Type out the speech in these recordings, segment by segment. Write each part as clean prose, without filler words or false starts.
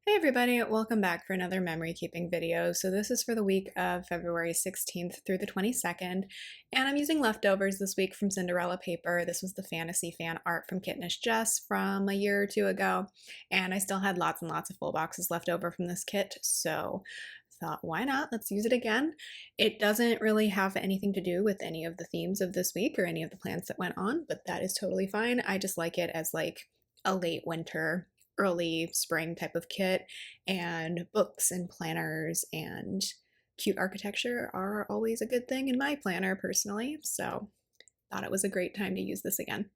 Hey everybody, welcome back for another memory keeping video. So this is for the week of February 16th through the 22nd, and I'm using leftovers this week from Cinderella Paper. This was the fantasy fan art from Kittenish Jess from a year or two ago, and I still had lots and lots of full boxes left over from this kit, so I thought, why not? Let's use it again. It doesn't really have anything to do with any of the themes of this week or any of the plans that went on, but that is totally fine. I just like it as like a late winter early spring type of kit, and books and planners and cute architecture are always a good thing in my planner personally, so thought it was a great time to use this again.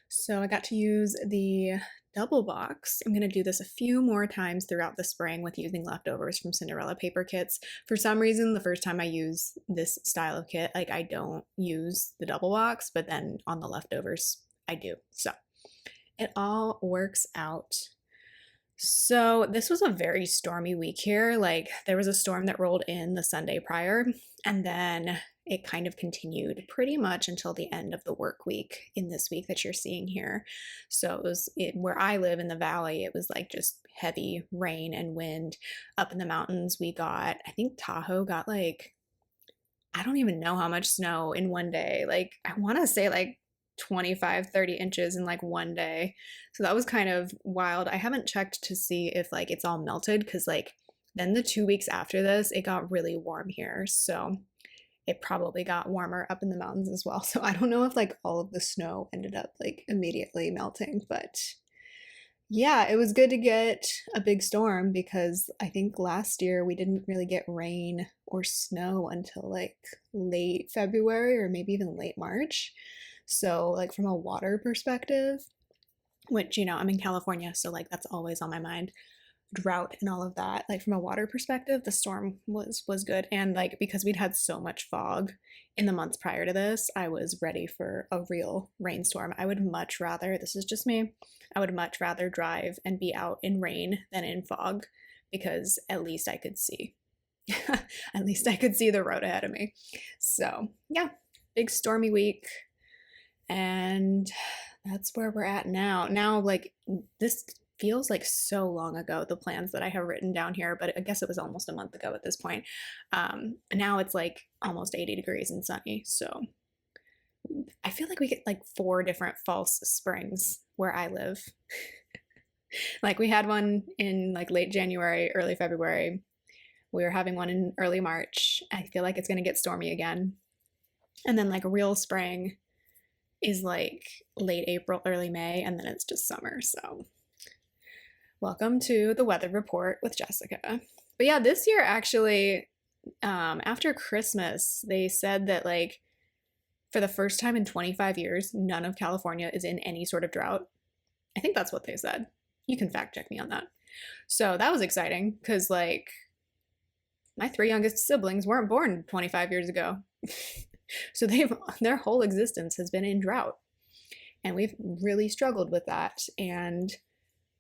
So I got to use the double box. I'm going to do this a few more times throughout the spring with using leftovers from Cinderella paper kits. For some reason, the first time I use this style of kit, like I don't use the double box, but then on the leftovers, I do. So it all works out. So this was a very stormy week here. Like there was a storm that rolled in the Sunday prior, and then it kind of continued pretty much until the end of the work week in this week that you're seeing here. So where I live in the valley, it was like just heavy rain and wind. Up in the mountains, I think Tahoe got like, I don't even know how much snow in one day. Like I want to say like 25, 30 inches in like one day. So that was kind of wild. I haven't checked to see if like it's all melted because like then the 2 weeks after this, it got really warm here. So it probably got warmer up in the mountains as well. So I don't know if like all of the snow ended up like immediately melting, but yeah, it was good to get a big storm because I think last year we didn't really get rain or snow until like late February or maybe even late March. So, like, from a water perspective, which, I'm in California, so like that's always on my mind, drought and all of that. Like, from a water perspective, the storm was good. And like, because we'd had so much fog in the months prior to this, I was ready for a real rainstorm. I would much rather, this is just me, I would much rather drive and be out in rain than in fog because at least I could see. At least I could see the road ahead of me. So, yeah, big stormy week. And that's where we're at now. Now, like, this feels like so long ago, the plans that I have written down here, but I guess it was almost a month ago at this point. Now it's like almost 80 degrees and sunny. So I feel like we get like 4 different false springs where I live. Like we had one in like late January, early February. We were having one in early March. I feel like it's going to get stormy again. And then like a real spring is like late April, early May, and then it's just summer. So welcome to the weather report with Jessica. But yeah, this year actually, after Christmas, they said that like for the first time in 25 years, none of California is in any sort of drought. I think that's what they said. You can fact check me on that. So that was exciting because like my 3 youngest siblings weren't born 25 years ago. So their whole existence has been in drought. And we've really struggled with that. And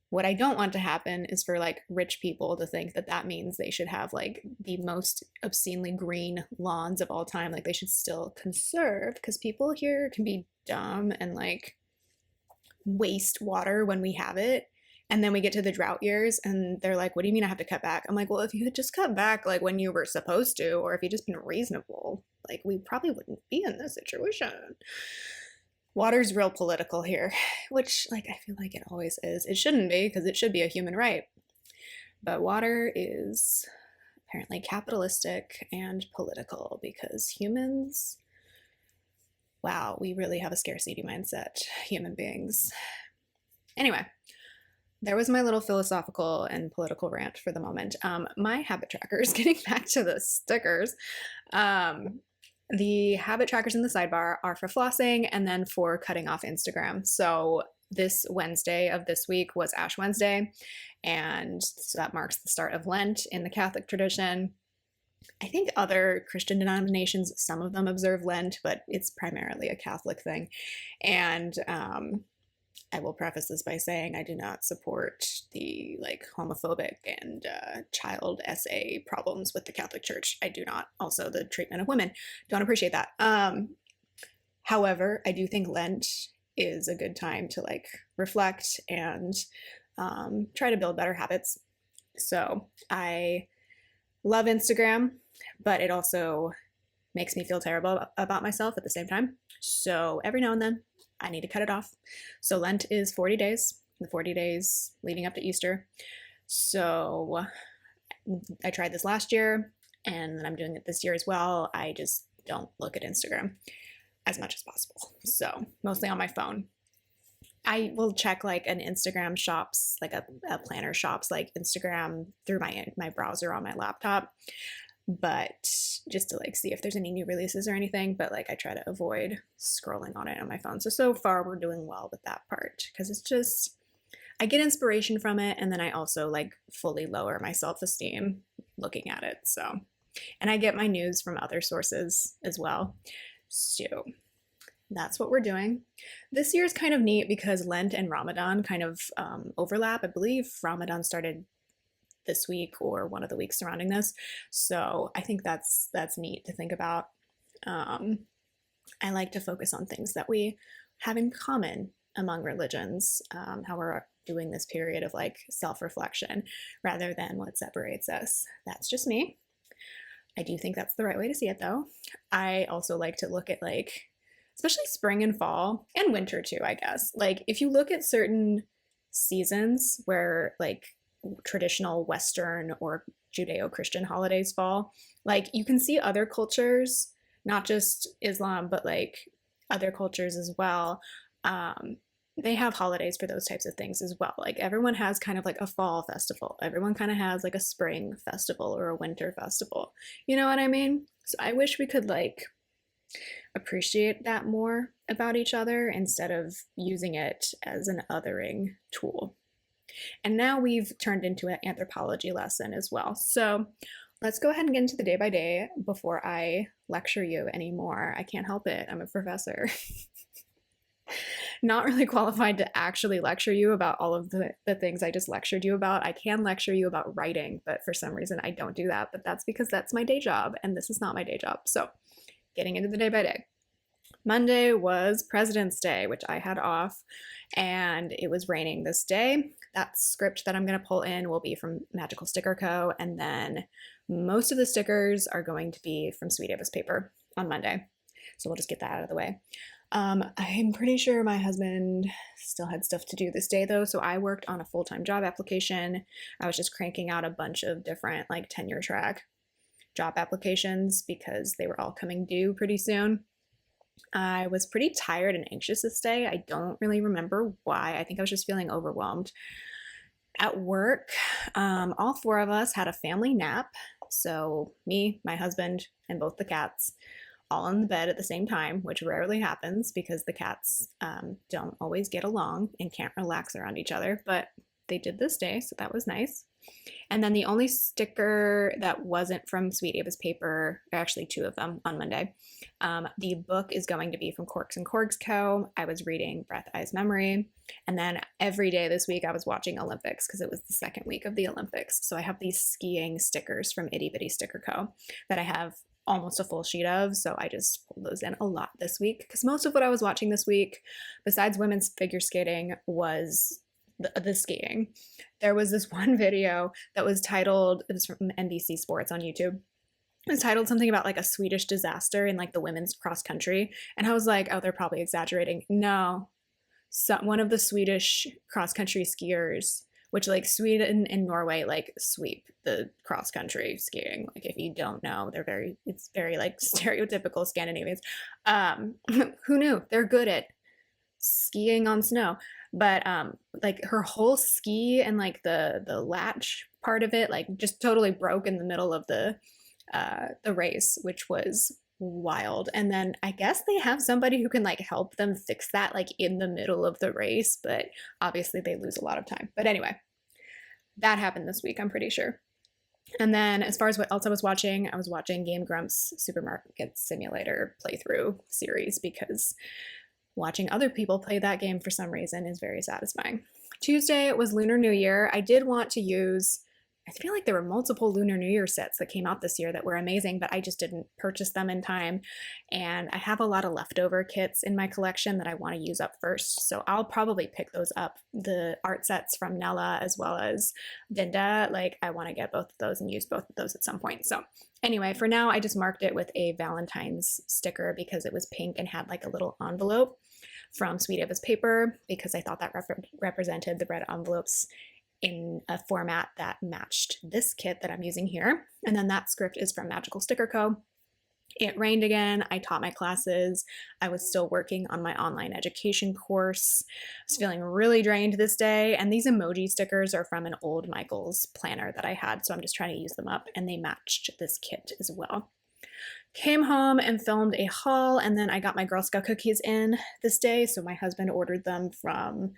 what I don't want to happen is for like rich people to think that that means they should have like the most obscenely green lawns of all time. Like they should still conserve because people here can be dumb and like waste water when we have it. And then we get to the drought years and they're like, what do you mean I have to cut back? I'm like, well, if you had just cut back like when you were supposed to, or if you just been reasonable, like we probably wouldn't be in this situation. Water's real political here, which like I feel like it always is. It shouldn't be because it should be a human right. But water is apparently capitalistic and political because humans, wow, we really have a scarcity mindset, human beings. Anyway, there was my little philosophical and political rant for the moment. My habit trackers, getting back to the stickers, the habit trackers in the sidebar are for flossing and then for cutting off Instagram. So this Wednesday of this week was Ash Wednesday, and so that marks the start of Lent in the Catholic tradition. I think other Christian denominations, some of them observe Lent, but it's primarily a Catholic thing. And I will preface this by saying I do not support the like homophobic and child SA problems with the Catholic Church. I do not. Also, the treatment of women. Don't appreciate that. However, I do think Lent is a good time to like reflect and try to build better habits. So I love Instagram, but it also makes me feel terrible about myself at the same time. So every now and then I need to cut it off. So Lent is 40 days, the 40 days leading up to Easter. So I tried this last year and then I'm doing it this year as well. I just don't look at Instagram as much as possible. So mostly on my phone. I will check like an Instagram shops, like a planner shops, like Instagram through my browser on my laptop, but just to like see if there's any new releases or anything. But like I try to avoid scrolling on it on my phone. So far we're doing well with that part, because it's just, I get inspiration from it, and then I also like fully lower my self-esteem looking at it. So, and I get my news from other sources as well. So that's what we're doing. This year is kind of neat because Lent and Ramadan kind of overlap. I believe Ramadan started this week or one of the weeks surrounding this. So I think that's neat to think about. I like to focus on things that we have in common among religions, how we're doing this period of like self-reflection rather than what separates us. That's just me. I do think that's the right way to see it though. I also like to look at like, especially spring and fall and winter too, I guess. Like if you look at certain seasons where like traditional Western or Judeo-Christian holidays fall, like you can see other cultures, not just Islam, but like other cultures as well. They have holidays for those types of things as well. Like everyone has kind of like a fall festival. Everyone kind of has like a spring festival or a winter festival. You know what I mean? So I wish we could like appreciate that more about each other instead of using it as an othering tool. And now we've turned into an anthropology lesson as well. So let's go ahead and get into the day by day before I lecture you anymore. I can't help it. I'm a professor. Not really qualified to actually lecture you about all of the things I just lectured you about. I can lecture you about writing, but for some reason I don't do that. But that's because that's my day job, and this is not my day job. So getting into the day by day. Monday was President's Day, which I had off, and it was raining this day. That script that I'm going to pull in will be from Magical Sticker Co., and then most of the stickers are going to be from Sweet Avis Paper on Monday. So we'll just get that out of the way. I'm pretty sure my husband still had stuff to do this day though, so I worked on a full-time job application. I was just cranking out a bunch of different like tenure track job applications because they were all coming due pretty soon. I was pretty tired and anxious this day. I don't really remember why. I think I was just feeling overwhelmed. At work, all four of us had a family nap. So me, my husband, and both the cats all in the bed at the same time, which rarely happens because the cats don't always get along and can't relax around each other, but they did this day, so that was nice. And then the only sticker that wasn't from Sweet Avis Paper, actually two of them on Monday, the book is going to be from Corks and Corgs Co. I was reading Breath, Eyes, Memory. And then every day this week I was watching Olympics because it was the second week of the Olympics. So I have these skiing stickers from Itty Bitty Sticker Co. that I have almost a full sheet of, so I just pulled those in a lot this week because most of what I was watching this week, besides women's figure skating, was the skiing. There was this one video that was titled, it was from NBC Sports on YouTube. It was titled something about like a Swedish disaster in like the women's cross country, and I was like, oh, they're probably exaggerating. No, so one of the Swedish cross country skiers, which like Sweden and Norway like sweep the cross country skiing. Like if you don't know, it's very like stereotypical Scandinavians. Who knew? They're good at skiing on snow. But like her whole ski and like the latch part of it like just totally broke in the middle of the race, which was wild. And then I guess they have somebody who can like help them fix that like in the middle of the race, but obviously they lose a lot of time. But anyway, that happened this week, I'm pretty sure. And then as far as what else I was watching Game Grumps Supermarket Simulator playthrough series because watching other people play that game for some reason is very satisfying. Tuesday was Lunar New Year. I did want to use I feel like there were multiple Lunar New Year sets that came out this year that were amazing, but I just didn't purchase them in time. And I have a lot of leftover kits in my collection that I want to use up first. So I'll probably pick those up. The art sets from Nella as well as Dinda, like I want to get both of those and use both of those at some point. So anyway, for now, I just marked it with a Valentine's sticker because it was pink and had like a little envelope from Sweet Ava's paper, because I thought that represented the red envelopes in a format that matched this kit that I'm using here. And then that script is from Magical Sticker Co. It rained again. I taught my classes. I was still working on my online education course. I was feeling really drained this day. And these emoji stickers are from an old Michael's planner that I had. So I'm just trying to use them up, and they matched this kit as well. Came home and filmed a haul, and then I got my Girl Scout cookies in this day. So my husband ordered them from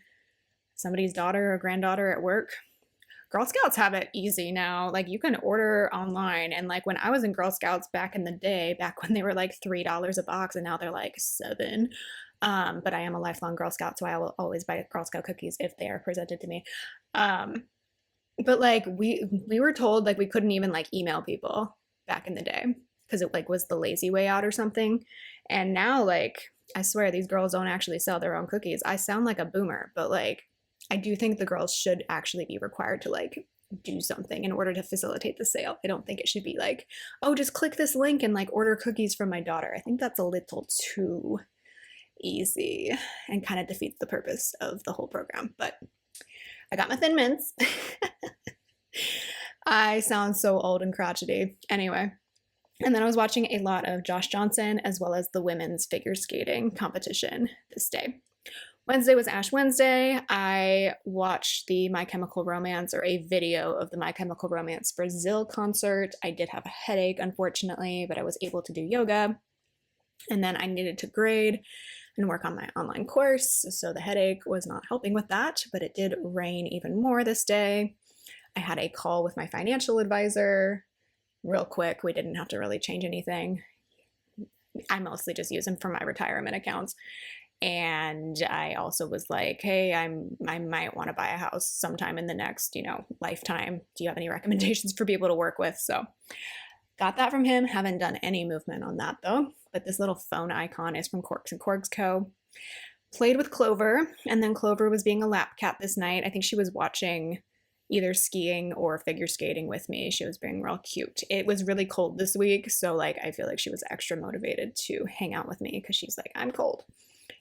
somebody's daughter or granddaughter at work. Girl Scouts have it easy now. Like you can order online, and like when I was in Girl Scouts back in the day, back when they were like $3 a box, and now they're like $7. But I am a lifelong Girl Scout, so I will always buy Girl Scout cookies if they are presented to me. But like we were told like we couldn't even like email people back in the day because it like was the lazy way out or something. And now like I swear these girls don't actually sell their own cookies. I sound like a boomer, but like I do think the girls should actually be required to like do something in order to facilitate the sale. I don't think it should be like, oh, just click this link and like order cookies from my daughter. I think that's a little too easy and kind of defeats the purpose of the whole program. But I got my Thin Mints. I sound so old and crotchety. Anyway. And then I was watching a lot of Josh Johnson as well as the women's figure skating competition this day. Wednesday was Ash Wednesday. I watched the My Chemical Romance, or a video of the My Chemical Romance Brazil concert. I did have a headache, unfortunately, but I was able to do yoga. And then I needed to grade and work on my online course, so the headache was not helping with that, but it did rain even more this day. I had a call with my financial advisor real quick. We didn't have to really change anything. I mostly just use them for my retirement accounts. And I also was like, hey, I might want to buy a house sometime in the next, lifetime. Do you have any recommendations for people to work with? So got that from him. Haven't done any movement on that though. But this little phone icon is from Corks and Corks Co. Played with Clover, and then Clover was being a lap cat this night. I think she was watching either skiing or figure skating with me. She was being real cute. It was really cold this week, so like I feel like she was extra motivated to hang out with me because she's like, I'm cold.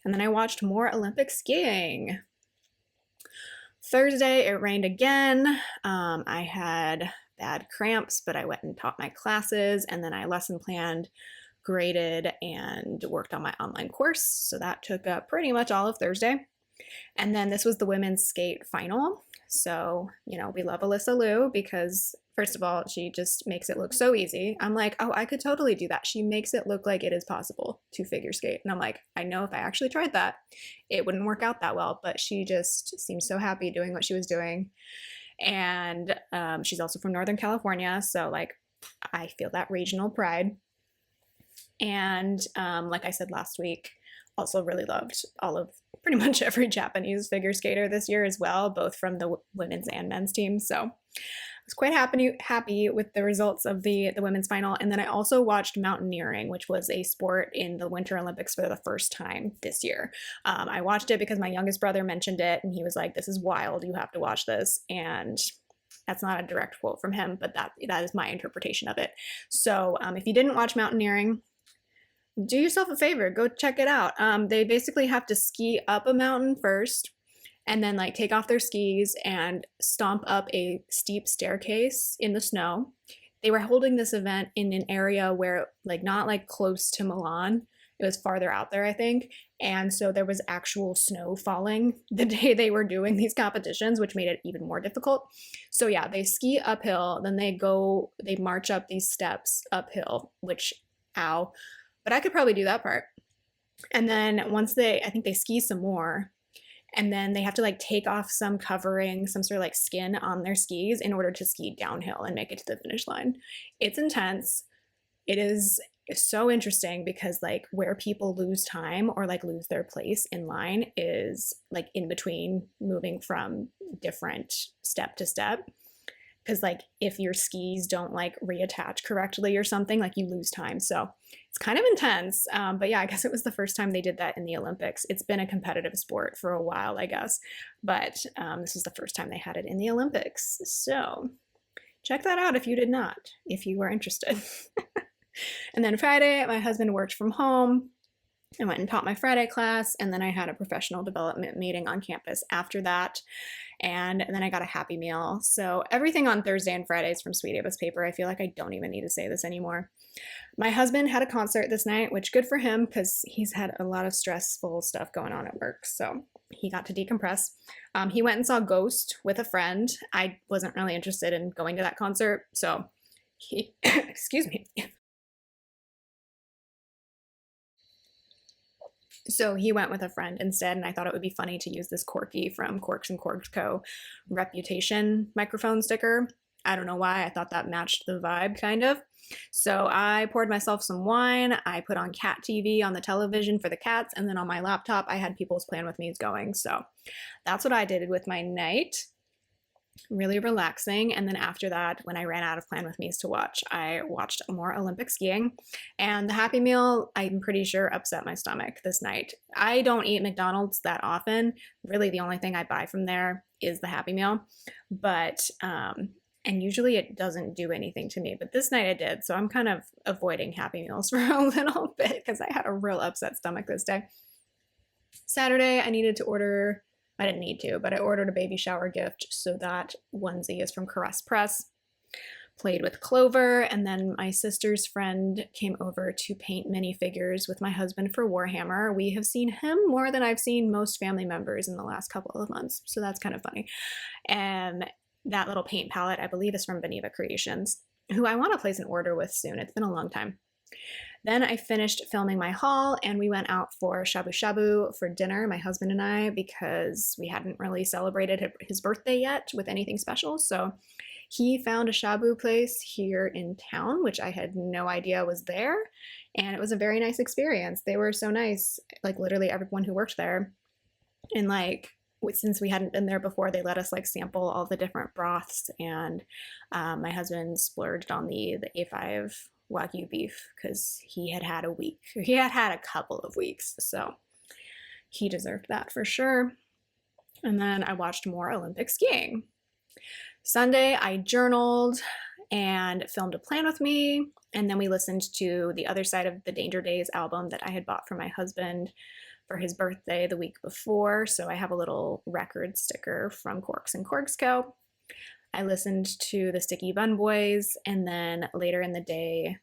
And then I watched more Olympic skiing. Thursday, it rained again. I had bad cramps, but I went and taught my classes, and then I lesson planned, graded, and worked on my online course. So that took up pretty much all of Thursday. And then this was the women's skate final. So, we love Alyssa Liu because, first of all, she just makes it look so easy. I'm like, oh, I could totally do that. She makes it look like it is possible to figure skate. And I'm like, I know if I actually tried that, it wouldn't work out that well. But she just seemed so happy doing what she was doing. And she's also from Northern California. So, like, I feel that regional pride. And like I said last week, also really loved all of pretty much every Japanese figure skater this year as well, both from the women's and men's teams. So I was quite happy with the results of the women's final. And then I also watched mountaineering, which was a sport in the Winter Olympics for the first time this year. I watched it because my youngest brother mentioned it, and he was like, this is wild, you have to watch this. And that's not a direct quote from him, but that is my interpretation of it. So if you didn't watch mountaineering, do yourself a favor, go check it out. They basically have to ski up a mountain first, and then like take off their skis and stomp up a steep staircase in the snow. They were holding this event in an area where like not like close to Milan. It was farther out there, I think. And so there was actual snow falling the day they were doing these competitions, which made it even more difficult. So yeah, they ski uphill, then they march up these steps uphill, which, ow. But I could probably do that part. And then I think they ski some more, and then they have to like take off some covering, some sort of like skin on their skis in order to ski downhill and make it to the finish line. It's intense. It is so interesting because like where people lose time or like lose their place in line is like in between moving from different step to step. because like if your skis don't like reattach correctly or something, like you lose time. So it's kind of intense. But yeah, I guess it was the first time they did that in the Olympics. It's been a competitive sport for a while, I guess, but this is the first time they had it in the Olympics. So check that out if you did not, if you were interested. And then Friday, my husband worked from home. I went and taught my Friday class, and then I had a professional development meeting on campus after that. And then I got a Happy Meal. So everything on Thursday and Fridays from Sweet Ava's Paper. I feel like I don't even need to say this anymore. My husband had a concert this night, which good for him because he's had a lot of stressful stuff going on at work. So he got to decompress. He went and saw Ghost with a friend. I wasn't really interested in going to that concert, so he, excuse me. So he went with a friend instead, and I thought it would be funny to use this Corky from Corks and Corks Co. Reputation microphone sticker. I don't know why, I thought that matched the vibe, kind of. So I poured myself some wine, I put on cat TV on the television for the cats, and then on my laptop I had People's Plan With Me's going. So that's what I did with my night. Really relaxing. And then after that, when I ran out of Plan With Me's to watch, I watched more Olympic skiing. And the Happy Meal, I'm pretty sure, upset my stomach this night. I don't eat McDonald's that often. Really, the only thing I buy from there is the Happy Meal. But, and usually it doesn't do anything to me. But this night it did. So I'm kind of avoiding Happy Meals for a little bit because I had a real upset stomach this day. Saturday, I needed to order... I didn't need to, but I ordered a baby shower gift, so that onesie is from Caress Press. Played with Clover, and then my sister's friend came over to paint minifigures with my husband for Warhammer. We have seen him more than I've seen most family members in the last couple of months, so that's kind of funny. And that little paint palette, I believe, is from Beneva Creations, who I want to place an order with soon. It's been a long time. Then I finished filming my haul, and we went out for shabu shabu for dinner, my husband and I, because we hadn't really celebrated his birthday yet with anything special. So he found a shabu place here in town, which I had no idea was there. And it was a very nice experience. They were so nice, like literally everyone who worked there. And like, since we hadn't been there before, they let us like sample all the different broths. And my husband splurged on the A5 Wagyu beef because he had had a couple of weeks, so he deserved that for sure. And then I watched more Olympic skiing. Sunday I journaled and filmed a Plan With Me, and then we listened to the Other Side of the Danger Days album that I had bought for my husband for his birthday the week before, so I have a little record sticker from Corks and Corks Co. I listened to the Sticky Bun Boys, and then later in the day,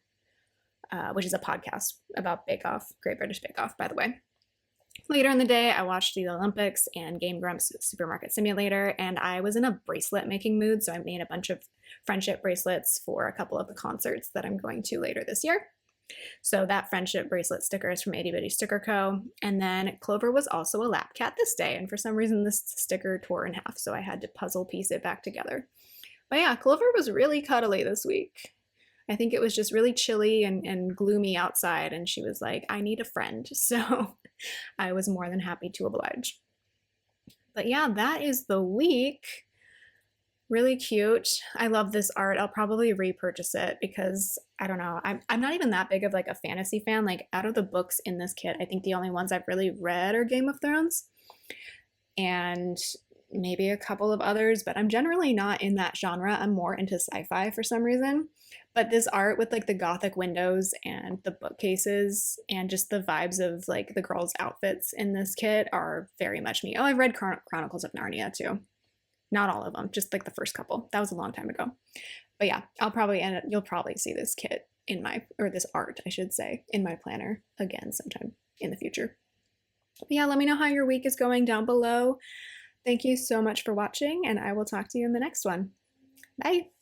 which is a podcast about Bake Off, Great British Bake Off, by the way. Later in the day, I watched the Olympics and Game Grumps Supermarket Simulator, and I was in a bracelet making mood, so I made a bunch of friendship bracelets for a couple of the concerts that I'm going to later this year. So that friendship bracelet sticker is from Itty Bitty Sticker Co. And then Clover was also a lap cat this day, and for some reason this sticker tore in half, so I had to puzzle piece it back together. But yeah, Clover was really cuddly this week. I think it was just really chilly and gloomy outside, and she was like, I need a friend. So I was more than happy to oblige. But yeah, that is the week. Really cute. I love this art. I'll probably repurchase it because I don't know. I'm not even that big of like a fantasy fan. Like out of the books in this kit, I think the only ones I've really read are Game of Thrones and maybe a couple of others, but I'm generally not in that genre. I'm more into sci-fi for some reason. But this art with like the gothic windows and the bookcases and just the vibes of like the girls' outfits in this kit are very much me. Oh, I've read Chronicles of Narnia too. Not all of them, just like the first couple. That was a long time ago. But yeah, you'll probably see this kit this art, I should say, in my planner again sometime in the future. But yeah, let me know how your week is going down below. Thank you so much for watching, and I will talk to you in the next one. Bye!